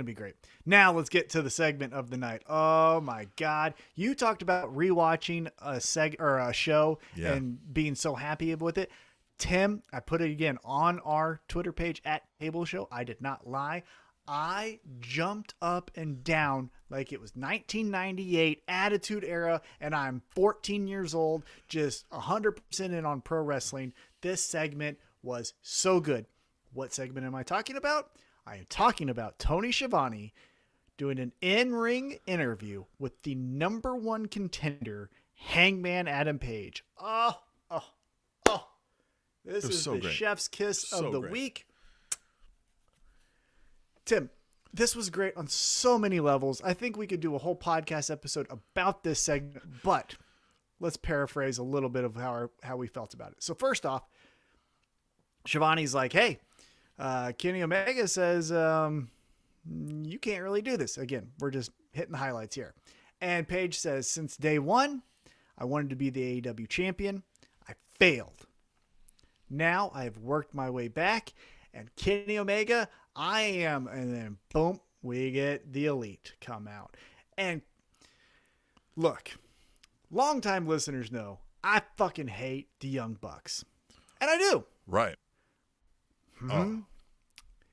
to be great. Now let's get to the segment of the night. Oh my God. You talked about rewatching a show and being so happy with it. Tim, I put it again on our Twitter page at Table Show. I did not lie. I jumped up and down like it was 1998 Attitude Era, and I'm 14 years old, just 100% in on pro wrestling. This segment was so good. What segment am I talking about? I am talking about Tony Schiavone doing an in-ring interview with the number one contender, Hangman Adam Page. Oh. This is so the great. Chef's kiss of the week. Tim, this was great on so many levels. I think we could do a whole podcast episode about this segment, but let's paraphrase a little bit of how we felt about it. So first off, Schiavone's like, hey, Kenny Omega says, you can't really do this. Again, we're just hitting the highlights here. And Page says, since day one, I wanted to be the AEW champion. I failed. Now I have worked my way back, and Kenny Omega, I am. And then boom, we get the Elite come out. And look, longtime listeners know I fucking hate the Young Bucks. And I do. Right. Mm-hmm. Oh,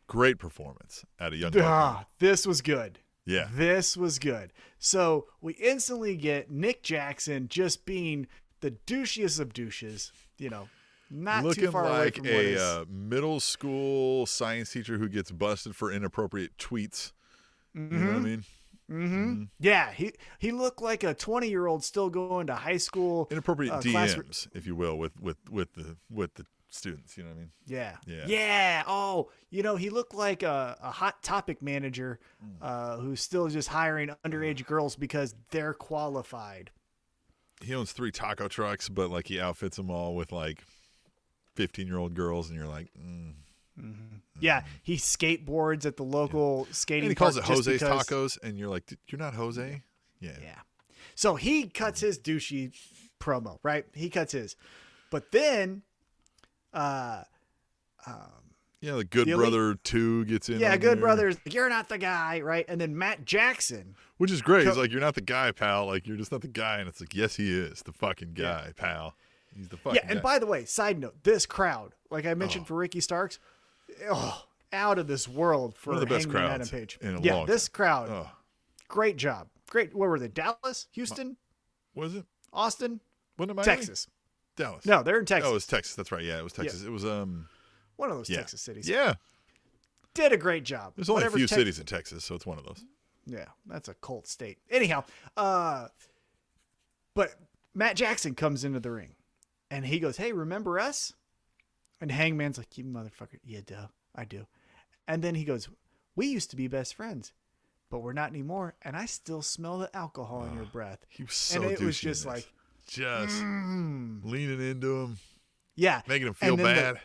great performance out of Young Bucks. This was good. Yeah. This was good. So we instantly get Nick Jackson just being the douchiest of douches, not looking too far away from a middle school science teacher who gets busted for inappropriate tweets. Mm-hmm. You know what I mean? Mm-hmm. Yeah, he looked like a 20-year-old still going to high school. Inappropriate DMs, if you will, with the students. You know what I mean? Yeah. Oh, he looked like a Hot Topic manager who's still just hiring underage girls because they're qualified. He owns 3 taco trucks, but like he outfits them all with like 15-year-old girls, and you're like, Yeah, he skateboards at the local skating park. And he calls it Jose's Tacos, and you're like, you're not Jose? Yeah. So he cuts his douchey promo, right? He cuts his. But then, the Good Brother 2 gets in. Yeah, Good Brother's, you're not the guy, right? And then Matt Jackson. Which is great. He's like, you're not the guy, pal. Like, you're just not the guy. And it's like, yes, he is the fucking guy, pal. He's the fucking guy. And by the way, side note, this crowd, like I mentioned for Ricky Starks, out of this world for one of the best Hangman crowds Adam Page. in a long this time. Crowd, great job. Great. Where were they? Dallas? Houston? Was it? Austin? Wasn't it Miami? Texas. Dallas. No, they're in Texas. Oh, it was Texas. That's right. Yeah, it was Texas. Yeah. It was one of those Texas cities. Yeah. Did a great job. There's only a few cities in Texas, so it's one of those. Yeah, that's a cult state. Anyhow, but Matt Jackson comes into the ring, and he goes, hey, remember us? And Hangman's like, you motherfucker. Yeah, duh, I do. And then he goes, we used to be best friends, but we're not anymore, and I still smell the alcohol in your breath. He was so And it was just like... Just leaning into him. Yeah. Making him feel bad.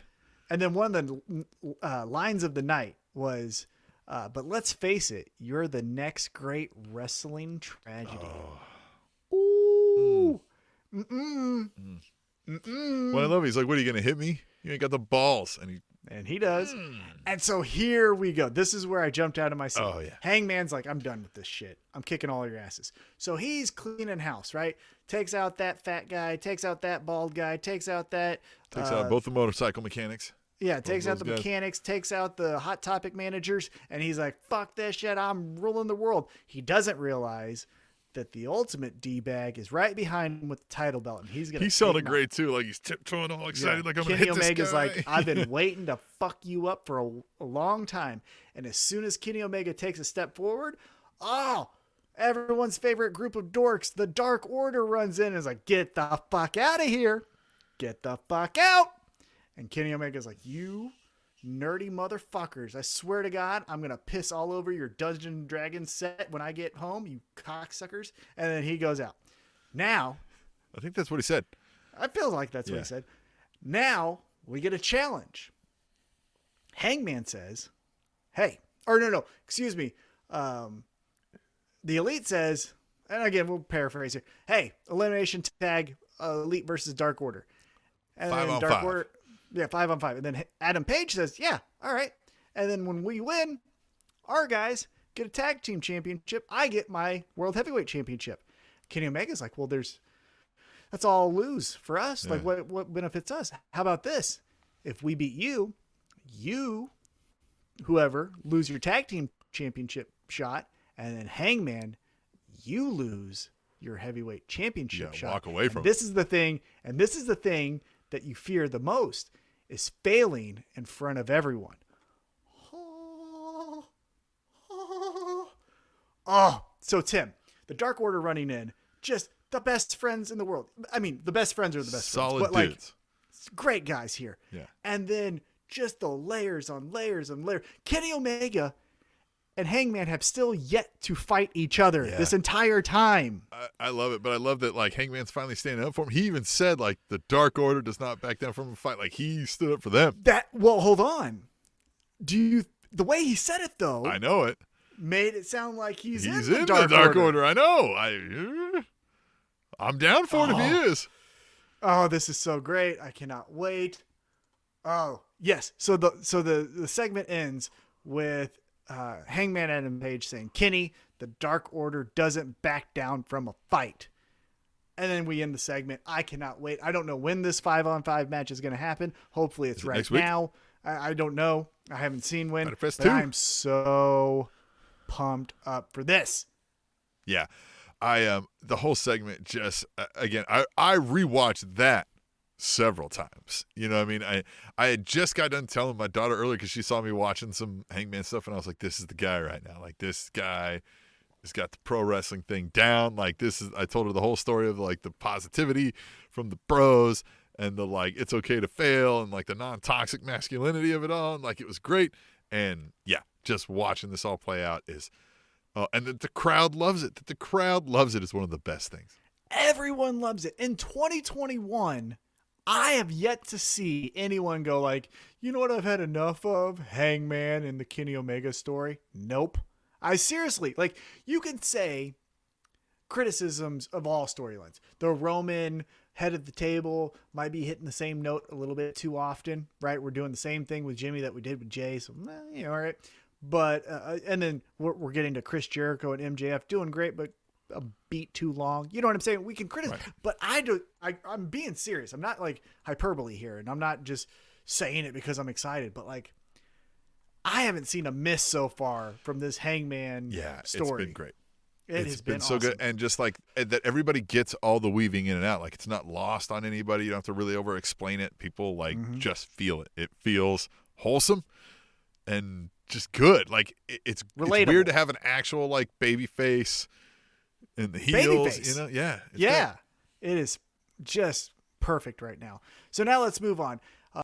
And then one of the lines of the night was, but let's face it, you're the next great wrestling tragedy. Ooh. What I love, he's like, what, are you going to hit me? You ain't got the balls. And he does. And so here we go. This is where I jumped out of my seat. Oh, yeah. Hangman's like, I'm done with this shit. I'm kicking all your asses. So he's cleaning house, right? Takes out that fat guy, takes out that bald guy, takes out that... Takes out both the motorcycle mechanics. Yeah, takes out the mechanics, takes out the Hot Topic managers, and he's like, fuck this shit, I'm ruling the world. He doesn't realize that the ultimate D-bag is right behind him with the title belt, and he's gonna. He sounded great too, like he's tiptoeing all excited, like I'm Kenny gonna hit Omega's this guy. like, I've been waiting to fuck you up for a long time, and as soon as Kenny Omega takes a step forward, everyone's favorite group of dorks, the Dark Order, runs in and is like, get the fuck out of here, get the fuck out, and Kenny Omega's like, you nerdy motherfuckers, I swear to God, I'm going to piss all over your Dungeons and Dragons set when I get home, you cocksuckers. And then he goes out. Now, I think that's what he said. I feel like that's what he said. Now, we get a challenge. Hangman says, hey, or no, excuse me. The Elite says, and again, we'll paraphrase here. Hey, elimination tag, Elite versus Dark Order. And 5 then on Dark 5. Order, 5 on 5. And then Adam Page says, yeah, all right. And then when we win, our guys get a tag team championship. I get my World Heavyweight Championship. Kenny Omega's like, well, that's all lose for us. Yeah. Like, what benefits us? How about this? If we beat you, whoever, lose your tag team championship shot, and then Hangman, you lose your heavyweight championship shot. Walk away from it. This is the thing that you fear the most, is failing in front of everyone. Oh, so Tim, the Dark Order running in, just the best friends in the world. I mean, the best friends are the best Solid friends. dudes. Great guys here. Yeah. And then just the layers on layers on layers. Kenny Omega and Hangman have still yet to fight each other this entire time. I love it, but I love that like Hangman's finally standing up for him. He even said like the Dark Order does not back down from a fight. Like he stood up for them. Well, hold on. The way he said it though, I know it. Made it sound like he's in the Dark Order. I know. I'm down for it if he is. Oh, this is so great. I cannot wait. Oh, yes. So the segment ends with Hangman Adam Page saying, Kenny, the Dark Order doesn't back down from a fight. And then we end the segment. I cannot wait. I don't know when this 5-on-5 match is going to happen. Hopefully it's right now. I don't know. I haven't seen when. But I'm so pumped up for this. Yeah. The whole segment just, again, I rewatched that several times. You know what I mean? I had just got done telling my daughter earlier because she saw me watching some Hangman stuff, and I was like, this is the guy right now. Like, this guy has got the pro wrestling thing down. Like, I told her the whole story of, like, the positivity from the bros and the, like, it's okay to fail and, like, the non-toxic masculinity of it all. And, like, it was great. And, yeah, just watching this all play out is and the crowd loves it. That the crowd loves it is one of the best things. Everyone loves it. In 2021, I have yet to see anyone go like, you know what I've had enough of? Hangman and the Kenny Omega story. Nope. I seriously, like, you can say criticisms of all storylines. The Roman head of the table might be hitting the same note a little bit too often, right? We're doing the same thing with Jimmy that we did with Jay. So, all right. But, and then we're getting to Chris Jericho and MJF doing great, but a beat too long. You know what I'm saying? We can criticize, but I'm being serious. I'm not like hyperbole here, and I'm not just saying it because I'm excited, but like, I haven't seen a miss so far from this Hangman story. It's been great. It's been so awesome. good. And just like that everybody gets all the weaving in and out. Like it's not lost on anybody. You don't have to really over explain it. People like just feel it. It feels wholesome and just good. Like it's weird to have an actual like baby face in the heels, you know? Yeah. Yeah. It is just perfect right now. So now let's move on.